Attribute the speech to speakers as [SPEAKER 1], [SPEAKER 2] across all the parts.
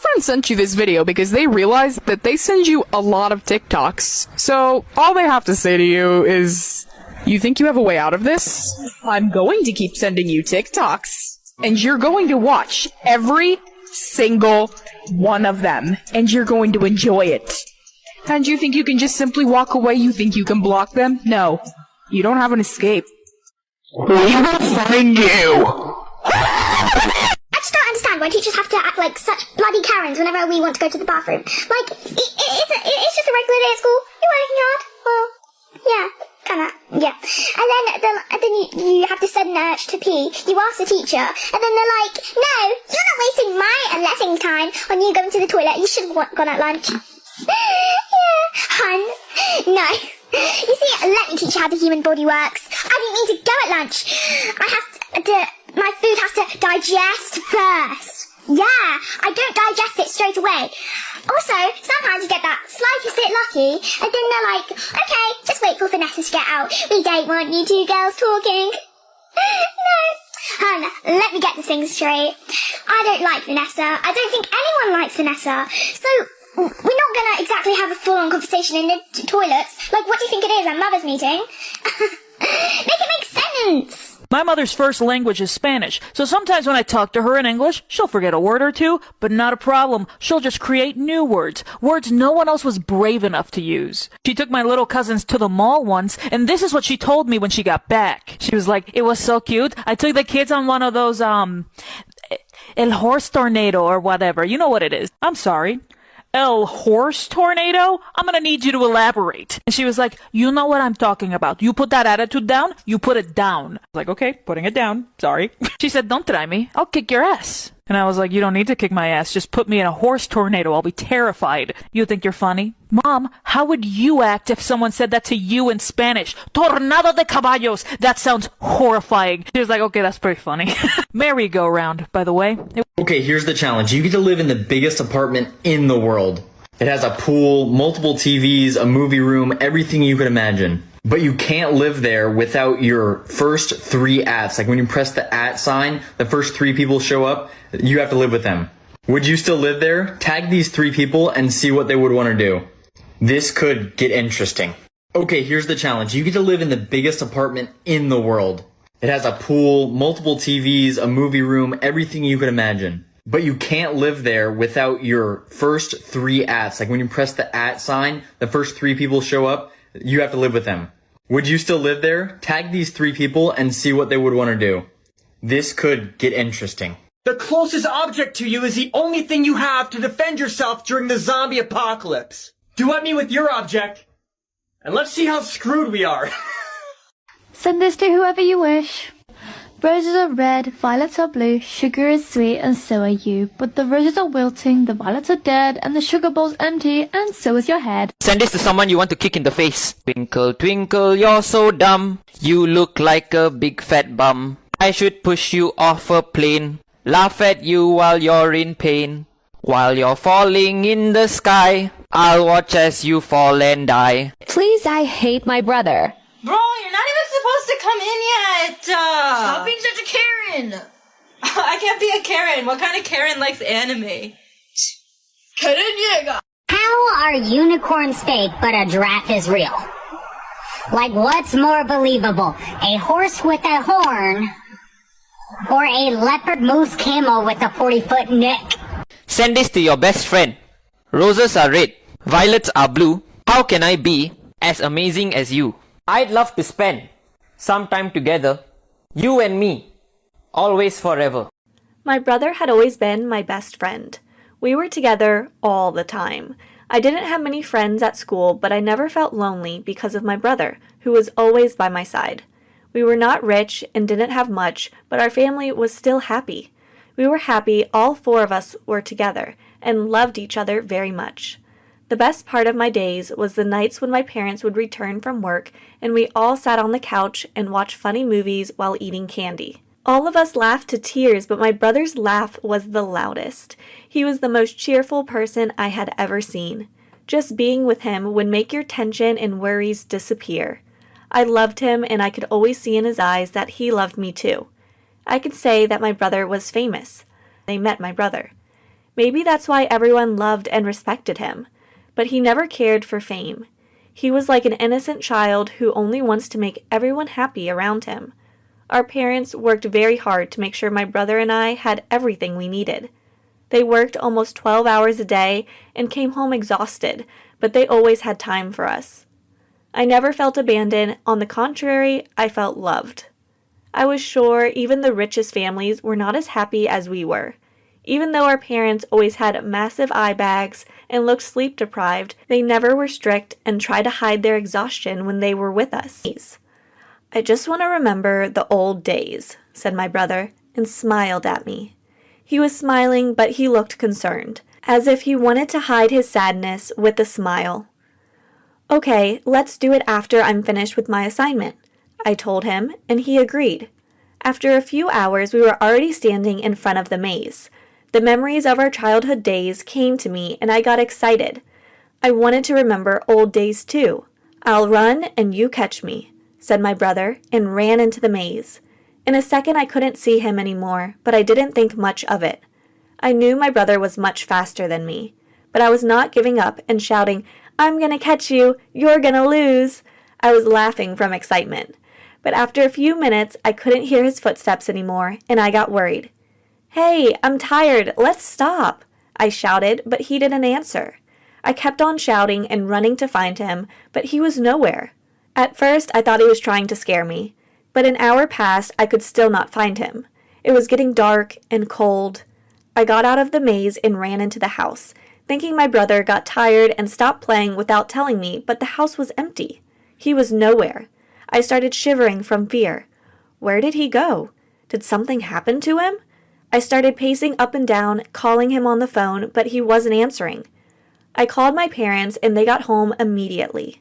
[SPEAKER 1] friend sent you this video because they realized that they send you a lot of TikToks. So all they have to say to you is, you think you have a way out of this? I'm going to keep sending you TikToks. And you're going to watch every single one of them. And you're going to enjoy it. And you think you can just simply walk away? You think you can block them? No. You don't have an escape. We will find you!
[SPEAKER 2] I just don't understand why teachers have to act like such bloody Karens whenever we want to go to the bathroom. Like, it's just a regular day at school. You're working hard. Well, yeah, kinda, yeah. And then you have the sudden urge to pee. You ask the teacher, and then they're like, no, you're not wasting my lesson time on you going to the toilet. You should have gone at lunch. Yeah, hun. No. You see, let me teach you how the human body works. I didn't mean to go at lunch. My food has to digest first. Yeah, I don't digest it straight away. Also, sometimes you get that slightest bit lucky, and then they're like, okay, just wait for Vanessa to get out. We don't want you two girls talking. No. Hun, let me get this thing straight. I don't like Vanessa. I don't think anyone likes Vanessa. So, we're not gonna exactly have a full-on conversation in the toilets. Like, what do you think it is, a mother's meeting? Make it make sense!
[SPEAKER 3] My mother's first language is Spanish, so sometimes when I talk to her in English, she'll forget a word or two, but not a problem. She'll just create new words no one else was brave enough to use. She took my little cousins to the mall once, and this is what she told me when she got back. She was like, it was so cute. I took the kids on one of those, El Horse Tornado or whatever. You know what it is. I'm sorry. El Horse Tornado? I'm gonna need you to elaborate. And she was like, you know what I'm talking about. You put that attitude down, you put it down. I was like, okay, putting it down. Sorry. She said, don't try me. I'll kick your ass. And I was like, you don't need to kick my ass. Just put me in a horse tornado. I'll be terrified. You think you're funny? Mom, how would you act if someone said that to you in Spanish? Tornado de caballos. That sounds horrifying. She was like, okay, that's pretty funny. Merry-go-round, by the way.
[SPEAKER 4] Okay, here's the challenge. You get to live in the biggest apartment in the world. It has a pool, multiple TVs, a movie room, everything you could imagine. But you can't live there without your first 3 ats. Like when you press the @ sign, the first 3 people show up, you have to live with them. Would you still live there? Tag these 3 people and see what they would want to do. This could get interesting. Okay, here's the challenge. You get to live in the biggest apartment in the world. It has a pool, multiple TVs, a movie room, everything you could imagine. But you can't live there without your first 3 ats. Like when you press the @ sign, the first 3 people show up, you have to live with them. Would you still live there? Tag these 3 people and see what they would want to do. This could get interesting.
[SPEAKER 5] The closest object to you is the only thing you have to defend yourself during the zombie apocalypse. Duet me with your object, and let's see how screwed we are.
[SPEAKER 6] Send this to whoever you wish. Roses are red, violets are blue, sugar is sweet, and so are you. But the roses are wilting, the violets are dead, and the sugar bowl's empty, and so is your head.
[SPEAKER 7] Send this to someone you want to kick in the face. Twinkle, twinkle, you're so dumb. You look like a big fat bum. I should push you off a plane. Laugh at you while you're in pain. While you're falling in the sky, I'll watch as you fall and die.
[SPEAKER 8] Please, I hate my brother.
[SPEAKER 9] Bro, you're not even supposed to come in yet.
[SPEAKER 10] Stop being such a Karen.
[SPEAKER 9] I can't be a Karen. What kind of Karen likes anime?
[SPEAKER 2] How are unicorns fake but a giraffe is real? Like, what's more believable? A horse with a horn or a leopard moose camel with a 40-foot neck?
[SPEAKER 7] Send this to your best friend. Roses are red, violets are blue. How can I be as amazing as you? I'd love to spend some time together, you and me, always forever.
[SPEAKER 11] My brother had always been my best friend. We were together all the time. I didn't have many friends at school, but I never felt lonely because of my brother, who was always by my side. We were not rich and didn't have much, but our family was still happy. We were happy all 4 of us were together and loved each other very much. The best part of my days was the nights when my parents would return from work and we all sat on the couch and watched funny movies while eating candy. All of us laughed to tears, but my brother's laugh was the loudest. He was the most cheerful person I had ever seen. Just being with him would make your tension and worries disappear. I loved him and I could always see in his eyes that he loved me too. I could say that my brother was famous. They met my brother. Maybe that's why everyone loved and respected him. But he never cared for fame. He was like an innocent child who only wants to make everyone happy around him. Our parents worked very hard to make sure my brother and I had everything we needed. They worked almost 12 hours a day and came home exhausted, but they always had time for us. I never felt abandoned. On the contrary, I felt loved. I was sure even the richest families were not as happy as we were. Even though our parents always had massive eye bags and looked sleep deprived, they never were strict and tried to hide their exhaustion when they were with us. "I just want to remember the old days," said my brother, and smiled at me. He was smiling, but he looked concerned, as if he wanted to hide his sadness with a smile. "Okay, let's do it after I'm finished with my assignment," I told him, and he agreed. After a few hours, we were already standing in front of the maze. The memories of our childhood days came to me, and I got excited. I wanted to remember old days too. "I'll run and you catch me," said my brother, and ran into the maze. In a second I couldn't see him anymore, but I didn't think much of it. I knew my brother was much faster than me, but I was not giving up and shouting, "I'm gonna catch you, you're gonna lose." I was laughing from excitement. But after a few minutes I couldn't hear his footsteps anymore, and I got worried. "Hey, I'm tired, let's stop," I shouted, but he didn't answer. I kept on shouting and running to find him, but he was nowhere. At first I thought he was trying to scare me, but an hour passed I could still not find him. It was getting dark and cold. I got out of the maze and ran into the house, thinking my brother got tired and stopped playing without telling me, but the house was empty. He was nowhere. I started shivering from fear. Where did he go? Did something happen to him? I started pacing up and down, calling him on the phone, but he wasn't answering. I called my parents and they got home immediately.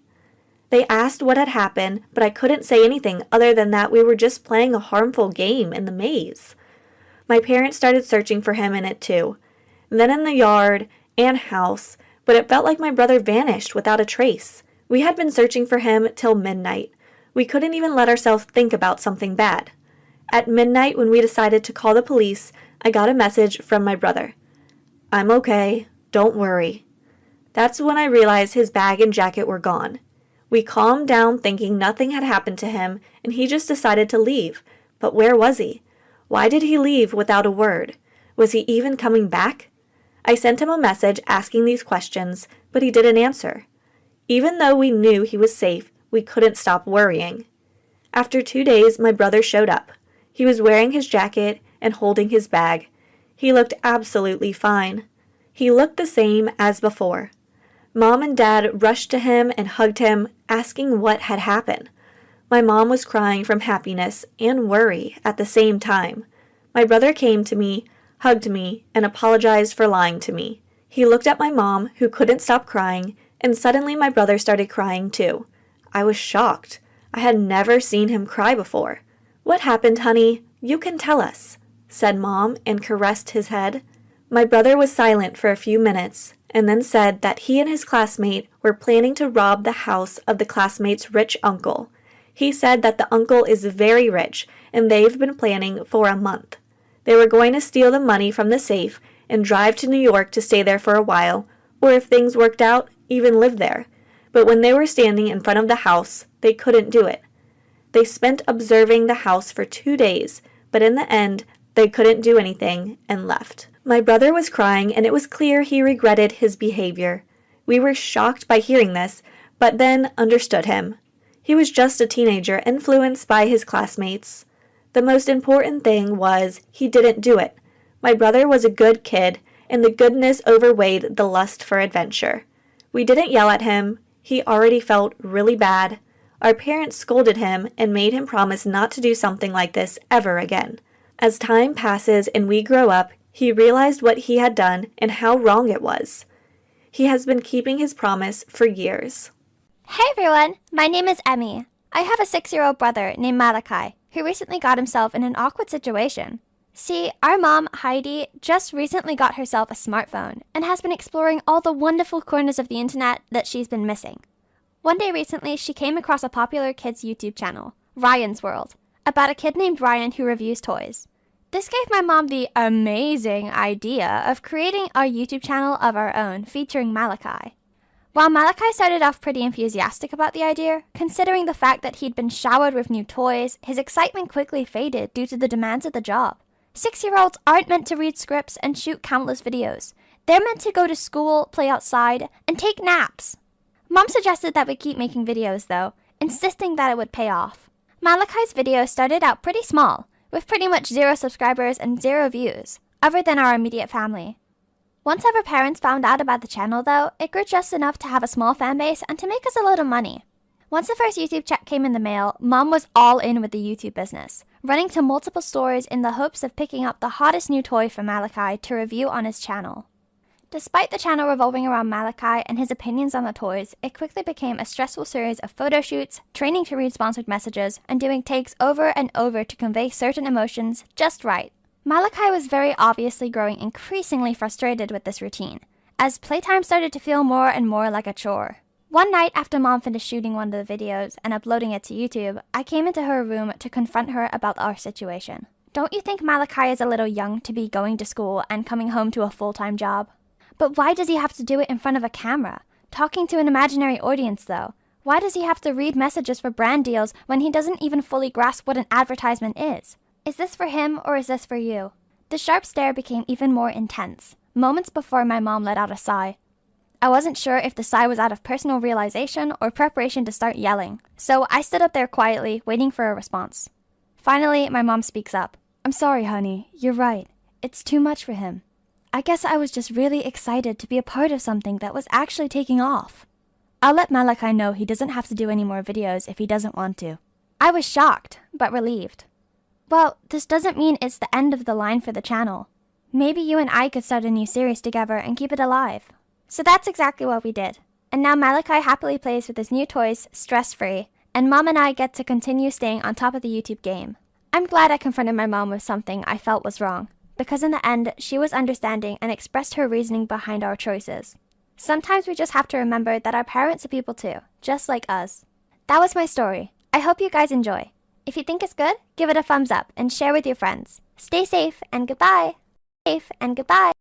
[SPEAKER 11] They asked what had happened, but I couldn't say anything other than that we were just playing a harmful game in the maze. My parents started searching for him in it too, then in the yard and house, but it felt like my brother vanished without a trace. We had been searching for him till midnight. We couldn't even let ourselves think about something bad. At midnight, when we decided to call the police, I got a message from my brother. "I'm okay, don't worry." That's when I realized his bag and jacket were gone. We calmed down thinking nothing had happened to him, and he just decided to leave. But where was he? Why did he leave without a word? Was he even coming back? I sent him a message asking these questions, but he didn't answer. Even though we knew he was safe, we couldn't stop worrying. After 2 days, my brother showed up. He was wearing his jacket and holding his bag. He looked absolutely fine. He looked the same as before. Mom and Dad rushed to him and hugged him, asking what had happened. My mom was crying from happiness and worry at the same time. My brother came to me, hugged me, and apologized for lying to me. He looked at my mom, who couldn't stop crying, and suddenly my brother started crying too. I was shocked. I had never seen him cry before. "What happened, honey? You can tell us," said Mom, and caressed his head. My brother was silent for a few minutes, and then said that he and his classmate were planning to rob the house of the classmate's rich uncle. He said that the uncle is very rich, and they've been planning for a month. They were going to steal the money from the safe and drive to New York to stay there for a while, or if things worked out, even live there. But when they were standing in front of the house, they couldn't do it. They spent observing the house for 2 days, but in the end, they couldn't do anything and left. My brother was crying, and it was clear he regretted his behavior. We were shocked by hearing this, but then understood him. He was just a teenager influenced by his classmates. The most important thing was he didn't do it. My brother was a good kid, and the goodness overweighed the lust for adventure. We didn't yell at him. He already felt really bad. Our parents scolded him and made him promise not to do something like this ever again. As time passes and we grow up, he realized what he had done and how wrong it was. He has been keeping his promise for years.
[SPEAKER 12] Hey everyone, my name is Emmy. I have a 6-year-old brother named Malachi, who recently got himself in an awkward situation. See, our mom, Heidi, just recently got herself a smartphone and has been exploring all the wonderful corners of the internet that she's been missing. One day recently, she came across a popular kids' YouTube channel, Ryan's World, about a kid named Ryan who reviews toys. This gave my mom the amazing idea of creating a YouTube channel of our own featuring Malachi. While Malachi started off pretty enthusiastic about the idea, considering the fact that he'd been showered with new toys, his excitement quickly faded due to the demands of the job. 6-year-olds aren't meant to read scripts and shoot countless videos. They're meant to go to school, play outside, and take naps. Mom suggested that we keep making videos though, insisting that it would pay off. Malachi's video started out pretty small, with pretty much 0 subscribers and 0 views, other than our immediate family. Once our parents found out about the channel though, it grew just enough to have a small fan base and to make us a little money. Once the first YouTube check came in the mail, Mom was all in with the YouTube business, running to multiple stores in the hopes of picking up the hottest new toy for Malachi to review on his channel. Despite the channel revolving around Malachi and his opinions on the toys, it quickly became a stressful series of photo shoots, training to read sponsored messages, and doing takes over and over to convey certain emotions just right. Malachi was very obviously growing increasingly frustrated with this routine, as playtime started to feel more and more like a chore. One night after Mom finished shooting one of the videos and uploading it to YouTube, I came into her room to confront her about our situation. Don't you think Malachi is a little young to be going to school and coming home to a full-time job? But why does he have to do it in front of a camera? Talking to an imaginary audience, though. Why does he have to read messages for brand deals when he doesn't even fully grasp what an advertisement is? Is this for him or is this for you? The sharp stare became even more intense, moments before my mom let out a sigh. I wasn't sure if the sigh was out of personal realization or preparation to start yelling, so I stood up there quietly, waiting for a response. Finally, my mom speaks up. "I'm sorry, honey. You're right. It's too much for him. I guess I was just really excited to be a part of something that was actually taking off. I'll let Malachi know he doesn't have to do any more videos if he doesn't want to." I was shocked, but relieved. Well, this doesn't mean it's the end of the line for the channel. Maybe you and I could start a new series together and keep it alive. So that's exactly what we did. And now Malachi happily plays with his new toys, stress-free, and Mom and I get to continue staying on top of the YouTube game. I'm glad I confronted my mom with something I felt was wrong, because in the end, she was understanding and expressed her reasoning behind our choices. Sometimes we just have to remember that our parents are people too, just like us. That was my story. I hope you guys enjoy. If you think it's good, give it a thumbs up and share with your friends. Stay safe and goodbye. Safe and goodbye.